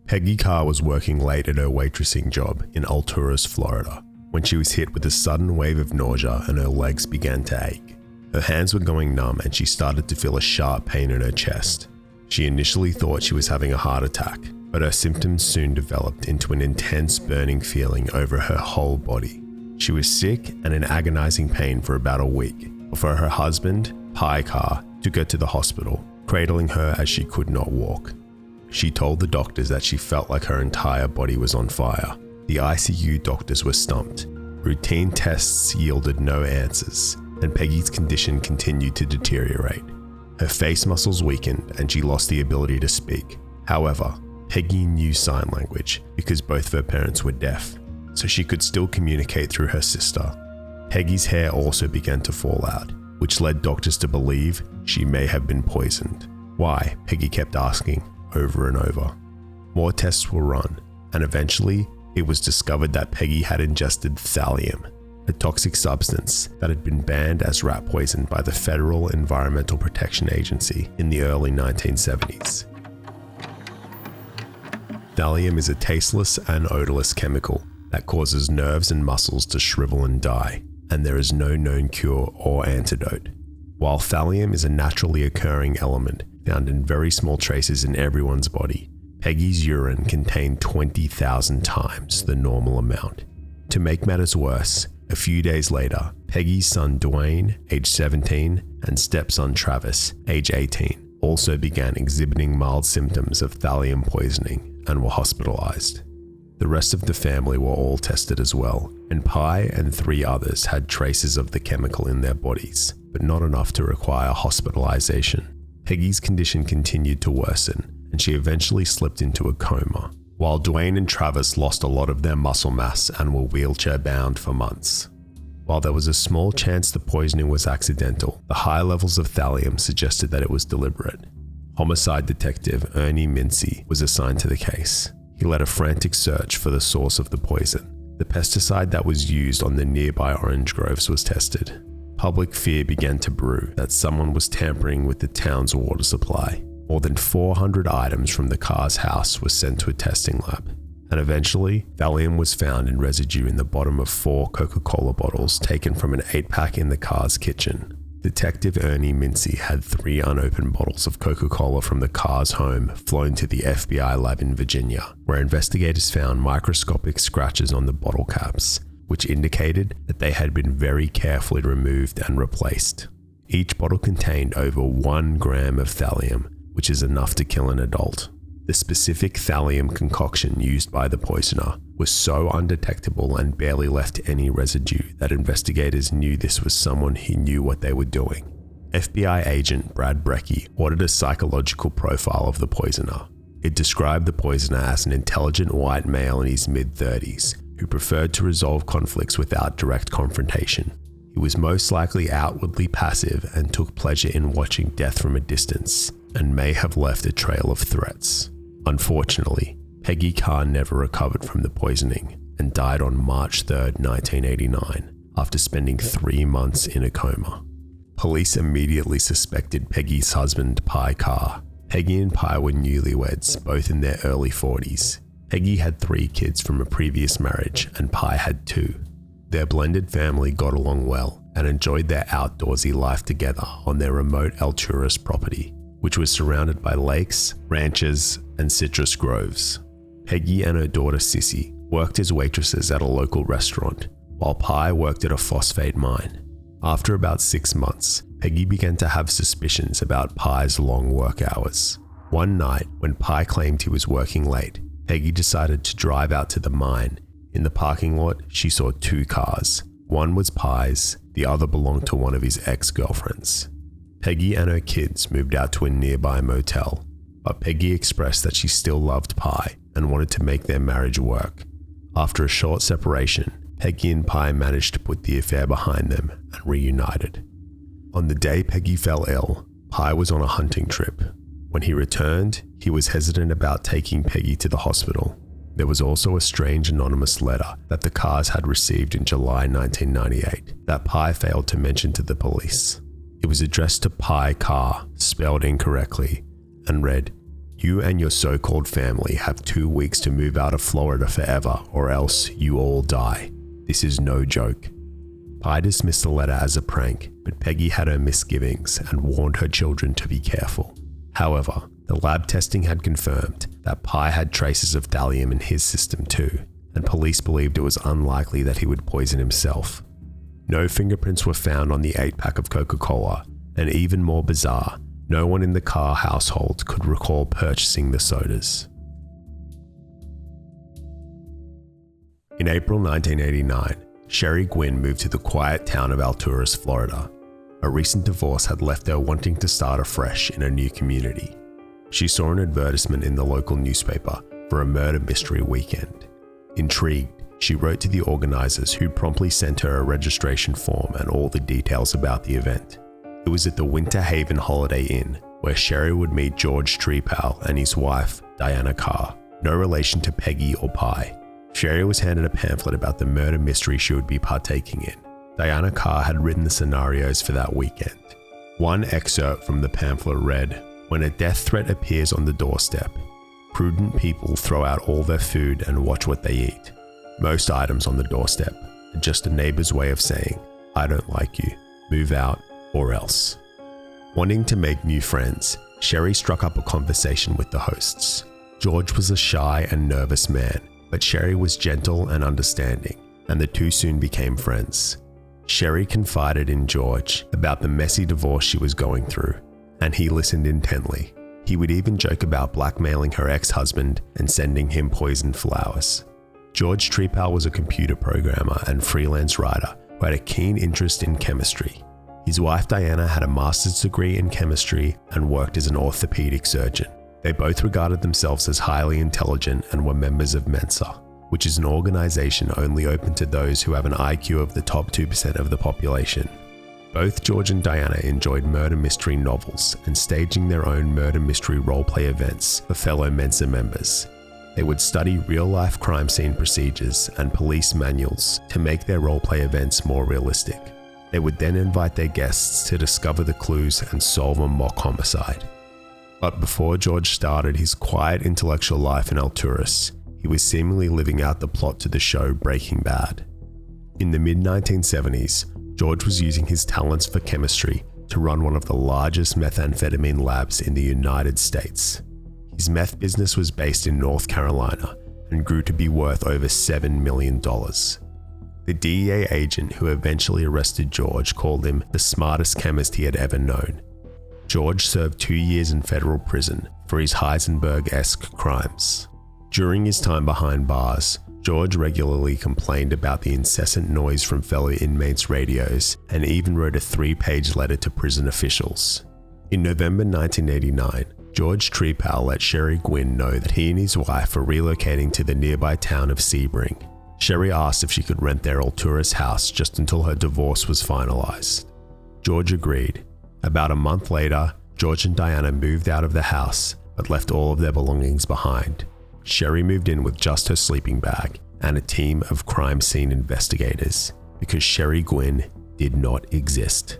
Peggy Carr was working late at her waitressing job in Alturas, Florida, when she was hit with a sudden wave of nausea and her legs began to ache. Her hands were going numb and she started to feel a sharp pain in her chest. She initially thought she was having a heart attack, but her symptoms soon developed into an intense burning feeling over her whole body. She was sick and in agonizing pain for about a week before her husband, Pye Carr, took her to the hospital, cradling her as she could not walk. She told the doctors that she felt like her entire body was on fire. The ICU doctors were stumped. Routine tests yielded no answers, and Peggy's condition continued to deteriorate. Her face muscles weakened and she lost the ability to speak. However, Peggy knew sign language because both of her parents were deaf, so she could still communicate through her sister. Peggy's hair also began to fall out, which led doctors to believe she may have been poisoned. Why? Peggy kept asking over and over. More tests were run, and eventually it was discovered that Peggy had ingested thallium, a toxic substance that had been banned as rat poison by the Federal Environmental Protection Agency in the early 1970s. Thallium is a tasteless and odorless chemical that causes nerves and muscles to shrivel and die, and there is no known cure or antidote. While thallium is a naturally occurring element found in very small traces in everyone's body, Peggy's urine contained 20,000 times the normal amount. To make matters worse, a few days later, Peggy's son Dwayne, age 17, and stepson Travis, age 18, also began exhibiting mild symptoms of thallium poisoning and were hospitalized. The rest of the family were all tested as well, and Pye and 3 others had traces of the chemical in their bodies, but not enough to require hospitalization. Peggy's condition continued to worsen, and she eventually slipped into a coma, while Dwayne and Travis lost a lot of their muscle mass and were wheelchair-bound for months. While there was a small chance the poisoning was accidental, the high levels of thallium suggested that it was deliberate. Homicide detective Ernie Mensa was assigned to the case. He led a frantic search for the source of the poison. The pesticide that was used on the nearby orange groves was tested. Public fear began to brew that someone was tampering with the town's water supply. More than 400 items from the Carr's house were sent to a testing lab, and eventually, thallium was found in residue in the bottom of 4 Coca-Cola bottles taken from an 8-pack in the Carr's kitchen. Detective Ernie Mensa had 3 unopened bottles of Coca-Cola from the Carr's home flown to the FBI lab in Virginia, where investigators found microscopic scratches on the bottle caps, which indicated that they had been very carefully removed and replaced. Each bottle contained over 1 gram of thallium, which is enough to kill an adult. The specific thallium concoction used by the poisoner was so undetectable and barely left any residue that investigators knew this was someone who knew what they were doing. FBI agent Brad Brecky ordered a psychological profile of the poisoner. It described the poisoner as an intelligent white male in his mid-30s who preferred to resolve conflicts without direct confrontation. He was most likely outwardly passive and took pleasure in watching death from a distance, and may have left a trail of threats. Unfortunately, Peggy Carr never recovered from the poisoning and died on March 3, 1989, after spending 3 months in a coma. Police immediately suspected Peggy's husband, Pye Carr. Peggy and Pye were newlyweds, both in their early 40s. Peggy had 3 kids from a previous marriage, and Pye had 2. Their blended family got along well and enjoyed their outdoorsy life together on their remote Alturas property, which was surrounded by lakes, ranches, and citrus groves. Peggy and her daughter Sissy worked as waitresses at a local restaurant, while Pye worked at a phosphate mine. After about 6 months, Peggy began to have suspicions about Pye's long work hours. One night, when Pye claimed he was working late, Peggy decided to drive out to the mine. In the parking lot, she saw 2 cars. One was Pye's, the other belonged to one of his ex-girlfriends. Peggy and her kids moved out to a nearby motel, but Peggy expressed that she still loved Pye and wanted to make their marriage work. After a short separation, Peggy and Pye managed to put the affair behind them and reunited. On the day Peggy fell ill, Pye was on a hunting trip. When he returned, he was hesitant about taking Peggy to the hospital. There was also a strange anonymous letter that the Carrs had received in July 1998 that Pye failed to mention to the police. It was addressed to Pye Carr, spelled incorrectly, and read, "You and your so-called family have 2 weeks to move out of Florida forever, or else you all die. This is no joke." Pye dismissed the letter as a prank, but Peggy had her misgivings and warned her children to be careful. However, the lab testing had confirmed that Pye had traces of thallium in his system too, and police believed it was unlikely that he would poison himself. No fingerprints were found on the 8-pack of Coca-Cola, and even more bizarre, no one in the Carr household could recall purchasing the sodas. In April 1989, Sherry Guin moved to the quiet town of Alturas, Florida. A recent divorce had left her wanting to start afresh in a new community. She saw an advertisement in the local newspaper for a murder mystery weekend. Intrigued, she wrote to the organizers, who promptly sent her a registration form and all the details about the event. It was at the Winter Haven Holiday Inn, where Sherry would meet George Trepal and his wife, Diana Carr, no relation to Peggy or Pye. Sherry was handed a pamphlet about the murder mystery she would be partaking in. Diana Carr had written the scenarios for that weekend. One excerpt from the pamphlet read, "When a death threat appears on the doorstep, prudent people throw out all their food and watch what they eat. Most items on the doorstep are just a neighbor's way of saying, 'I don't like you, move out or else.'" Wanting to make new friends, Sherry struck up a conversation with the hosts. George was a shy and nervous man, but Sherry was gentle and understanding, and the two soon became friends. Sherry confided in George about the messy divorce she was going through, and he listened intently. He would even joke about blackmailing her ex-husband and sending him poisoned flowers. George Trepal was a computer programmer and freelance writer who had a keen interest in chemistry. His wife Diana had a master's degree in chemistry and worked as an orthopedic surgeon. They both regarded themselves as highly intelligent and were members of Mensa, which is an organization only open to those who have an IQ of the top 2% of the population. Both George and Diana enjoyed murder mystery novels and staging their own murder mystery roleplay events for fellow Mensa members. They would study real-life crime scene procedures and police manuals to make their roleplay events more realistic. They would then invite their guests to discover the clues and solve a mock homicide. But before George started his quiet intellectual life in Alturas, he was seemingly living out the plot to the show Breaking Bad. In the mid-1970s, George was using his talents for chemistry to run one of the largest methamphetamine labs in the United States. His meth business was based in North Carolina and grew to be worth over $7 million. The DEA agent who eventually arrested George called him the smartest chemist he had ever known. George served 2 years in federal prison for his Heisenberg-esque crimes. During his time behind bars, George regularly complained about the incessant noise from fellow inmates' radios and even wrote a 3-page letter to prison officials. In November 1989, George Trepal let Sherry Guin know that he and his wife were relocating to the nearby town of Sebring. Sherry asked if she could rent their Alturas house just until her divorce was finalized. George agreed. About a month later, George and Diana moved out of the house but left all of their belongings behind. Sherry moved in with just her sleeping bag and a team of crime scene investigators because Sherry Guin did not exist.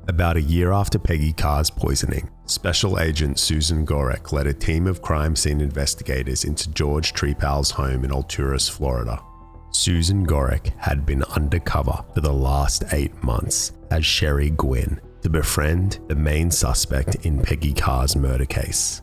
About a year after Peggy Carr's poisoning, Special Agent Susan Gorek led a team of crime scene investigators into George Trepal's home in Alturas, Florida. Susan Gorek had been undercover for the last 8 months as Sherry Guin to befriend the main suspect in Peggy Carr's murder case.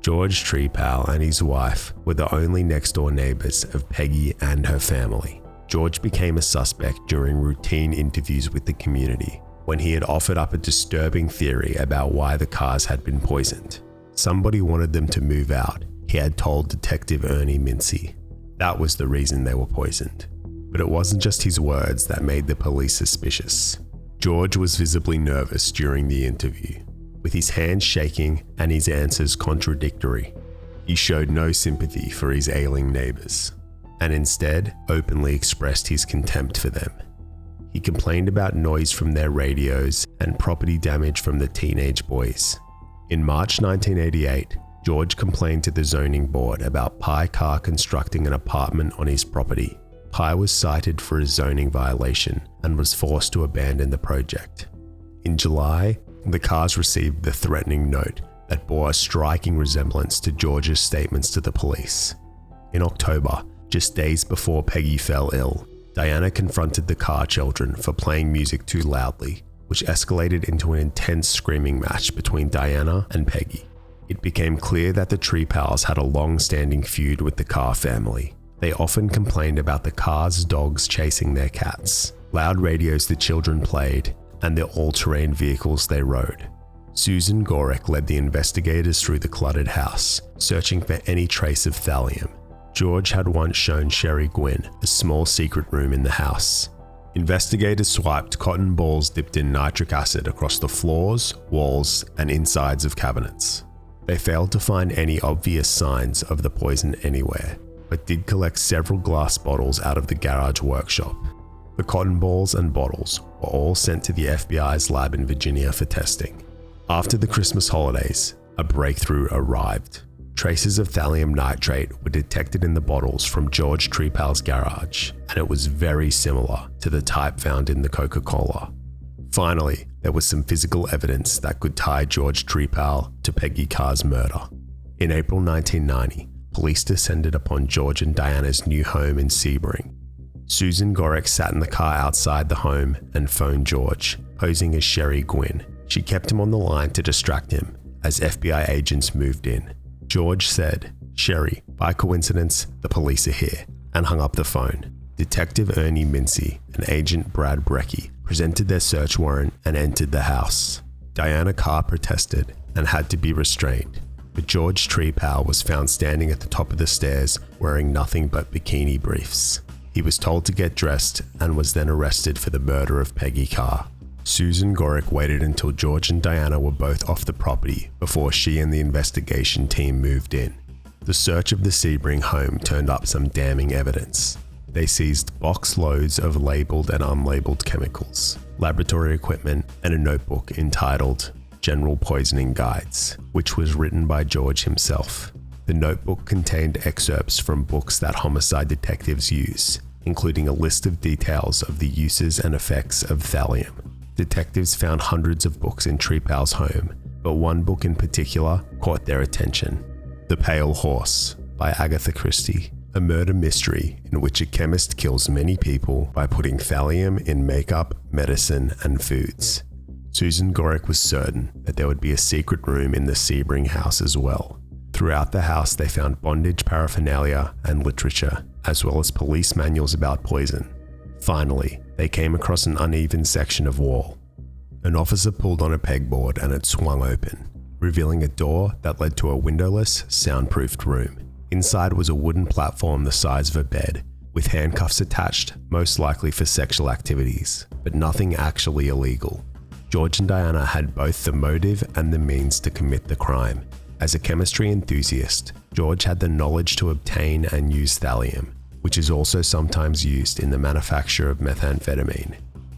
George Trepal and his wife were the only next-door neighbors of Peggy and her family. George became a suspect during routine interviews with the community when he had offered up a disturbing theory about why the Carrs had been poisoned. Somebody wanted them to move out, he had told Detective Ernie Mincy. That was the reason they were poisoned. But it wasn't just his words that made the police suspicious. George was visibly nervous during the interview, with his hands shaking and his answers contradictory. He showed no sympathy for his ailing neighbors, and instead openly expressed his contempt for them. He complained about noise from their radios and property damage from the teenage boys. In March 1988, George complained to the zoning board about Pye Carr constructing an apartment on his property. Pye was cited for a zoning violation and was forced to abandon the project. In July, the Carrs received the threatening note that bore a striking resemblance to George's statements to the police. In October, just days before Peggy fell ill, Diana confronted the Carr children for playing music too loudly, which escalated into an intense screaming match between Diana and Peggy. It became clear that the Trepals had a long-standing feud with the Carr family. They often complained about the Carrs' dogs chasing their cats, loud radios the children played, and the all-terrain vehicles they rode. Susan Gorek led the investigators through the cluttered house, searching for any trace of thallium. George had once shown Sherry Guin a small secret room in the house. Investigators swiped cotton balls dipped in nitric acid across the floors, walls, and insides of cabinets. They failed to find any obvious signs of the poison anywhere, but did collect several glass bottles out of the garage workshop. The cotton balls and bottles were all sent to the FBI's lab in Virginia for testing. After the Christmas holidays, a breakthrough arrived. Traces of thallium nitrate were detected in the bottles from George Trepal's garage, and it was very similar to the type found in the Coca-Cola. Finally, there was some physical evidence that could tie George Trepal to Peggy Carr's murder. In April 1990, police descended upon George and Diana's new home in Sebring. Susan Gorek sat in the car outside the home and phoned George, posing as Sherry Guin. She kept him on the line to distract him as FBI agents moved in. George said, "Sherry, by coincidence, the police are here," and hung up the phone. Detective Ernie Mensa and Agent Brad Brecky presented their search warrant and entered the house. Diana Carr protested and had to be restrained, but George Trepal was found standing at the top of the stairs wearing nothing but bikini briefs. He was told to get dressed and was then arrested for the murder of Peggy Carr. Susan Gorek waited until George and Diana were both off the property before she and the investigation team moved in. The search of the Sebring home turned up some damning evidence. They seized box loads of labeled and unlabeled chemicals, laboratory equipment, and a notebook entitled General Poisoning Guides, which was written by George himself. The notebook contained excerpts from books that homicide detectives use, including a list of details of the uses and effects of thallium. Detectives found hundreds of books in Trepal's home, but one book in particular caught their attention. The Pale Horse by Agatha Christie, a murder mystery in which a chemist kills many people by putting thallium in makeup, medicine, and foods. Susan Gorek was certain that there would be a secret room in the Sebring house as well. Throughout the house, they found bondage paraphernalia and literature, as well as police manuals about poison. Finally, they came across an uneven section of wall. An officer pulled on a pegboard and it swung open, revealing a door that led to a windowless, soundproofed room. Inside was a wooden platform the size of a bed, with handcuffs attached, most likely for sexual activities, but nothing actually illegal. George and Diana had both the motive and the means to commit the crime. As a chemistry enthusiast, George had the knowledge to obtain and use thallium, which is also sometimes used in the manufacture of methamphetamine.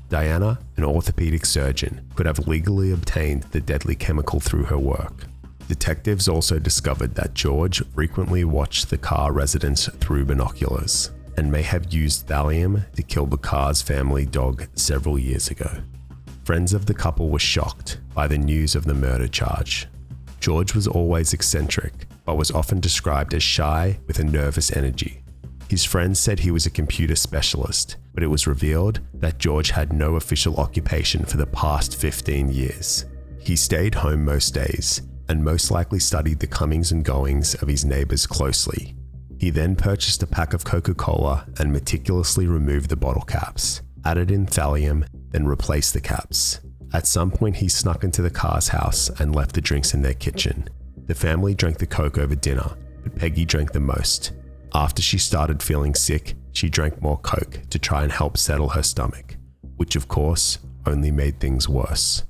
Diana, an orthopedic surgeon, could have legally obtained the deadly chemical through her work. Detectives also discovered that George frequently watched the Carr residence through binoculars and may have used thallium to kill the Carr's family dog several years ago. Friends of the couple were shocked by the news of the murder charge. George was always eccentric, but was often described as shy with a nervous energy. His friends said he was a computer specialist, but it was revealed that George had no official occupation for the past 15 years. He stayed home most days and most likely studied the comings and goings of his neighbors closely. He then purchased a pack of Coca-Cola and meticulously removed the bottle caps, added in thallium, then replaced the caps. At some point, he snuck into the Carr's house and left the drinks in their kitchen. The family drank the Coke over dinner, but Peggy drank the most. After she started feeling sick, she drank more Coke to try and help settle her stomach, which of course only made things worse.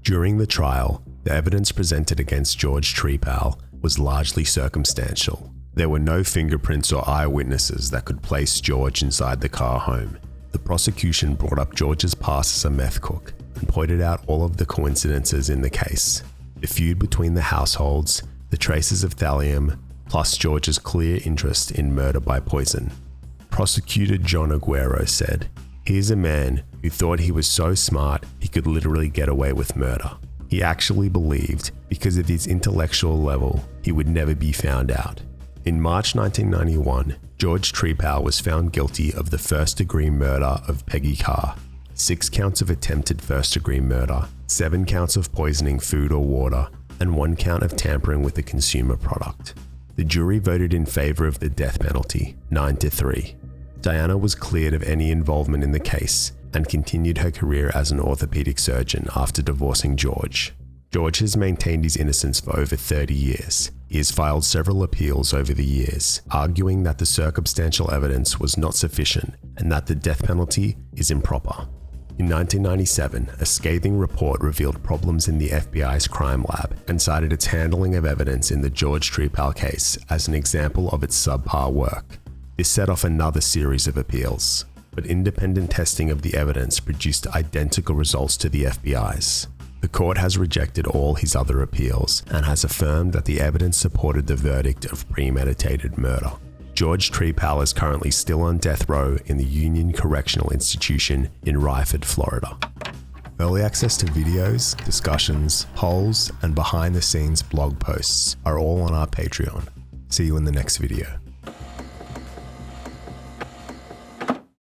During the trial, the evidence presented against George Trepal was largely circumstantial. There were no fingerprints or eyewitnesses that could place George inside the Carr home. The prosecution brought up George's past as a meth cook and pointed out all of the coincidences in the case. The feud between the households, the traces of thallium, plus George's clear interest in murder by poison. Prosecutor John Aguero said, "Here's a man who thought he was so smart he could literally get away with murder. he actually believed because of his intellectual level, he would never be found out. In March 1991, George Trepal was found guilty of the first-degree murder of Peggy Carr, 6 counts of attempted first-degree murder, 7 counts of poisoning food or water, and 1 count of tampering with a consumer product. The jury voted in favor of the death penalty, 9-3. Diana was cleared of any involvement in the case and continued her career as an orthopedic surgeon after divorcing George. George has maintained his innocence for over 30 years. He has filed several appeals over the years, arguing that the circumstantial evidence was not sufficient and that the death penalty is improper. In 1997, a scathing report revealed problems in the FBI's crime lab and cited its handling of evidence in the George Trepal case as an example of its subpar work. This set off another series of appeals, but independent testing of the evidence produced identical results to the FBI's. The court has rejected all his other appeals and has affirmed that the evidence supported the verdict of premeditated murder. George Trepal is currently still on death row in the Union Correctional Institution in Ryford, Florida. Early access to videos, discussions, polls, and behind-the-scenes blog posts are all on our Patreon. See you in the next video.